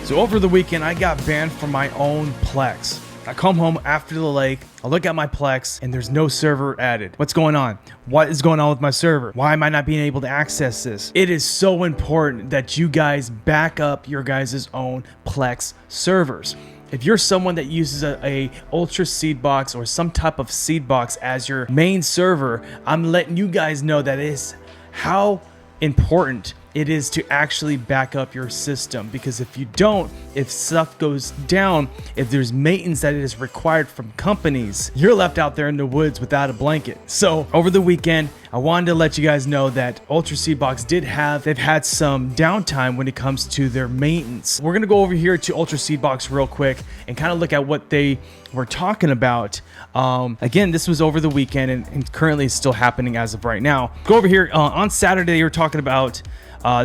So over the weekend, I got banned from my own Plex. I come home after the lake, I look at my Plex, and there's no server added. What's going on? What is going on with my server? Why am I not being able to access this? It is so important that you guys back up your guys' own Plex servers. If you're someone that uses a Ultraseedbox or some type of seed box as your main server, I'm letting you guys know that is how important it is to actually back up your system, because if you don't, if stuff goes down, if there's maintenance that is required from companies, you're left out there in the woods without a blanket. So over the weekend, I wanted to let you guys know that Ultraseedbox they've had some downtime when it comes to their maintenance. We're gonna go over here to Ultraseedbox real quick and kind of look at what they were talking about. Again, this was over the weekend and currently it's still happening as of right now. Go over here on Saturday. They were talking about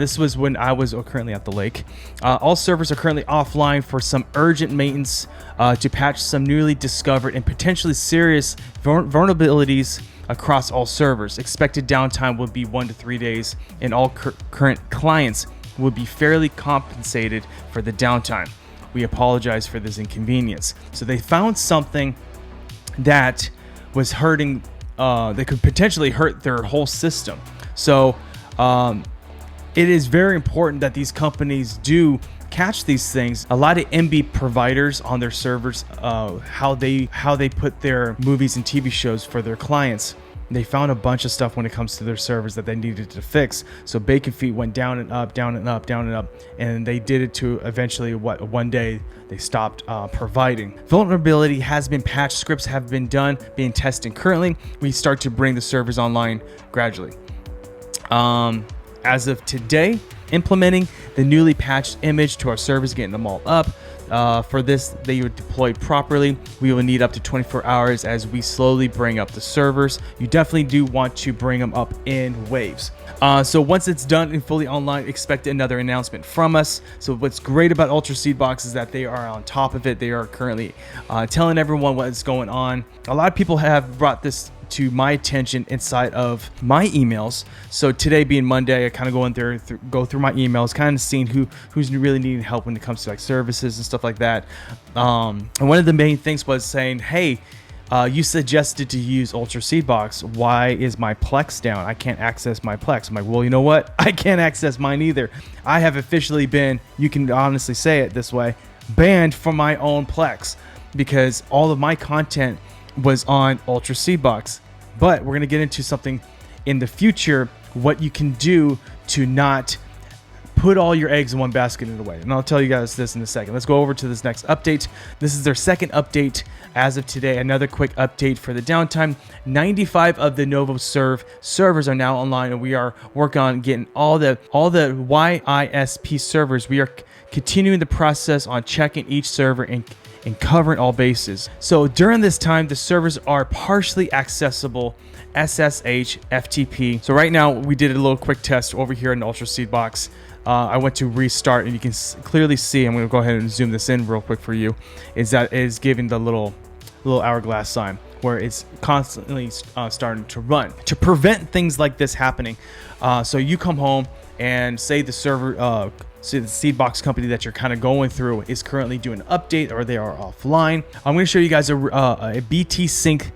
this was when I was currently at the lake. All servers are currently offline for some urgent maintenance to patch some newly discovered and potentially serious vulnerabilities across all servers. Expected downtime will be 1 to 3 days, and all current clients will be fairly compensated for the downtime. We apologize for this inconvenience. So they found something that was hurting, that could potentially hurt their whole system. So it is very important that these companies do catch these things. A lot of MB providers on their servers, how they put their movies and TV shows for their clients, they found a bunch of stuff when it comes to their servers that they needed to fix. So Bacon Feet went down and up, down and up, down and up, and they did it to eventually one day they stopped providing. Vulnerability has been patched, scripts have been done, being tested currently. We start to bring the servers online gradually. As of today, implementing the newly patched image to our servers, getting them all up. For this, they were deployed properly. We will need up to 24 hours as we slowly bring up the servers. You definitely do want to bring them up in waves. So once it's done and fully online, expect another announcement from us. So what's great about Ultraseedbox is that they are on top of it. They are currently telling everyone what's going on. A lot of people have brought this to my attention inside of my emails. So today being Monday, I kind of go through my emails, kind of seeing who's really needing help when it comes to like services and stuff like that. And one of the main things was saying, hey, you suggested to use Ultraseedbox. Why is my Plex down? I can't access my Plex. I'm like, well, you know what? I can't access mine either. I have officially been, you can honestly say it this way, banned from my own Plex because all of my content was on Ultraseedbox. But we're going to get into something in the future, what you can do to not put all your eggs in one basket in a way. And I'll tell you guys this in a second. Let's go over to this next update. This is their second update as of today. Another quick update for the downtime. 95 of the NovoServe servers are now online, and we are working on getting all the YISP servers. We are continuing the process on checking each server and covering all bases. So during this time, the servers are partially accessible SSH FTP. So right now we did a little quick test over here in Ultraseedbox. I went to restart, and you can clearly see, I'm going to go ahead and zoom this in real quick for you, is that it is giving the little hourglass sign where it's constantly starting to run. To prevent things like this happening, so you come home and say the server, so the Seedbox company that you're kind of going through is currently doing an update, or they are offline. I'm going to show you guys a BT Sync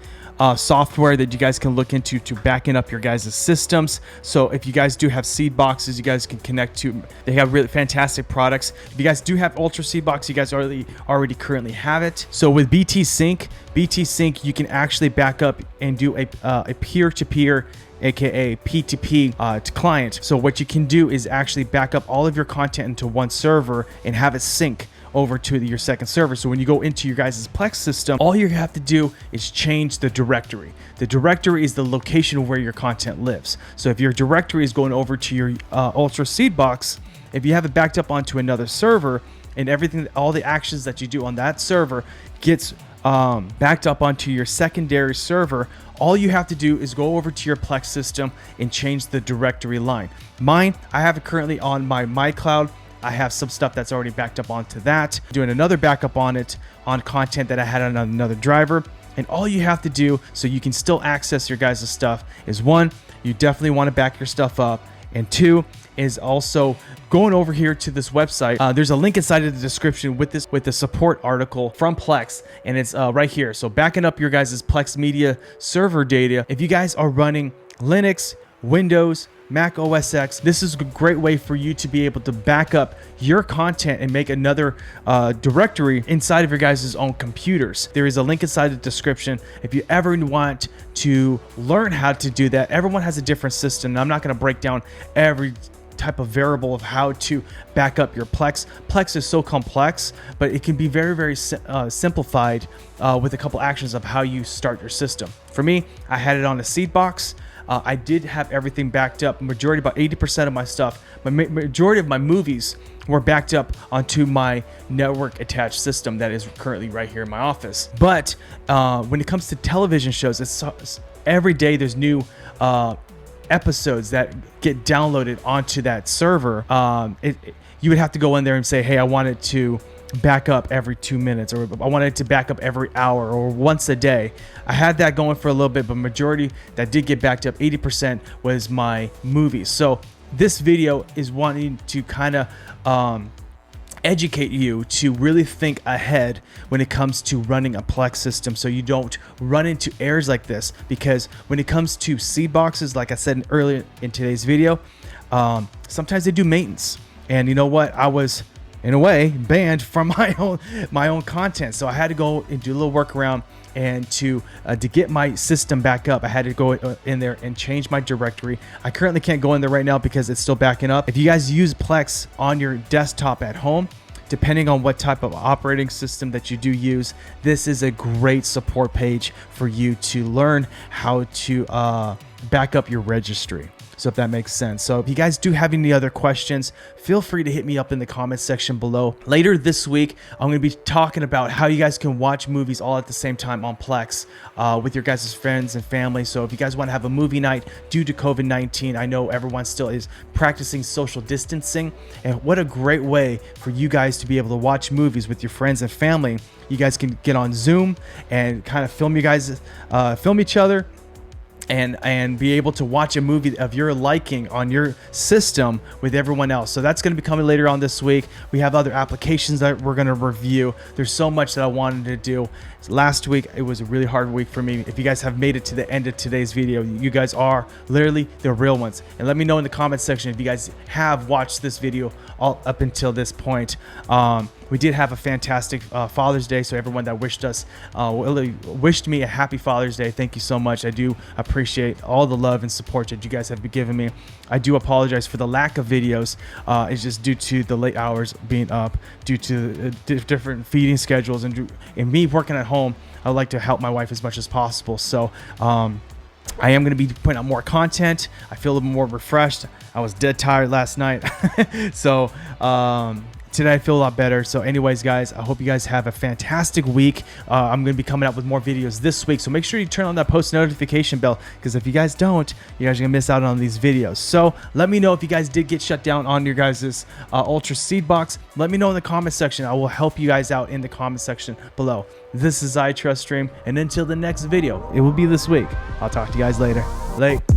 software that you guys can look into to backing up your guys' systems. So if you guys do have seed boxes, you guys can connect to. They have really fantastic products. If you guys do have Ultraseedbox, you guys already currently have it. So with BT Sync, you can actually back up and do a peer-to-peer, aka P2P to client. So what you can do is actually back up all of your content into one server and have it sync over to your second server. So when you go into your guys' Plex system, all you have to do is change the directory. The directory is the location of where your content lives. So if your directory is going over to your Ultraseedbox, if you have it backed up onto another server, and everything, all the actions that you do on that server gets backed up onto your secondary server, all you have to do is go over to your Plex system and change the directory line. Mine, I have it currently on my MyCloud. I have some stuff that's already backed up onto that. Doing another backup on it on content that I had on another driver. And all you have to do so you can still access your guys' stuff is, one, you definitely want to back your stuff up. And two, is also going over here to this website. There's a link inside of the description with the support article from Plex, and it's right here. So backing up your guys' Plex media server data. If you guys are running Linux, Windows, Mac OS X, this is a great way for you to be able to back up your content and make another directory inside of your guys' own computers. There is a link inside the description if you ever want to learn how to do that. Everyone has a different system. I'm not going to break down every type of variable of how to back up your Plex. Plex is so complex, but it can be very, very simplified with a couple actions of how you start your system. For me, I had it on a Seedbox. I did have everything backed up. Majority, about 80% of my stuff, majority of my movies were backed up onto my network attached system that is currently right here in my office. But when it comes to television shows, it's every day there's new episodes that get downloaded onto that server. You would have to go in there and say, hey, I want it to back up every 2 minutes, or I wanted to back up every hour or once a day. I had that going for a little bit, but majority that did get backed up, 80%, was my movies. So this video is wanting to kind of educate you to really think ahead when it comes to running a Plex system, so you don't run into errors like this. Because when it comes to seed boxes, like I said earlier in today's video, sometimes they do maintenance, and you know what, I was in a way banned from my own content, so I had to go and do a little workaround, and to get my system back up, I had to go in there and change my directory. I currently can't go in there right now because it's still backing up. If you guys use Plex on your desktop at home, depending on what type of operating system that you do use, this is a great support page for you to learn how to back up your registry. So if that makes sense. So if you guys do have any other questions, feel free to hit me up in the comments section below. Later this week, I'm going to be talking about how you guys can watch movies all at the same time on Plex with your guys' friends and family. So if you guys want to have a movie night due to COVID-19, I know everyone still is practicing social distancing, and what a great way for you guys to be able to watch movies with your friends and family. You guys can get on Zoom and kind of film each other, and be able to watch a movie of your liking on your system with everyone else. So that's going to be coming later on this week. We have other applications that we're going to review. There's so much that I wanted to do. Last week, it was a really hard week for me. If you guys have made it to the end of today's video, you guys are literally the real ones. And let me know in the comments section if you guys have watched this video all up until this point. We did have a fantastic Father's Day, so everyone that wished me a happy Father's Day, thank you so much. I do appreciate all the love and support that you guys have been giving me. I do apologize for the lack of videos. It's just due to the late hours being up, due to different feeding schedules, and me working at home. I would like to help my wife as much as possible. So I am going to be putting out more content. I feel a little more refreshed. I was dead tired last night. So today I feel a lot better. So anyways, guys, I hope you guys have a fantastic week. I'm going to be coming out with more videos this week, so make sure you turn on that post notification bell, because if you guys don't, you guys are going to miss out on these videos. So let me know if you guys did get shut down on your guys' Ultraseedbox. Let me know in the comment section. I will help you guys out in the comment section below. This is iTrustStream, and until the next video, it will be this week. I'll talk to you guys later. Late.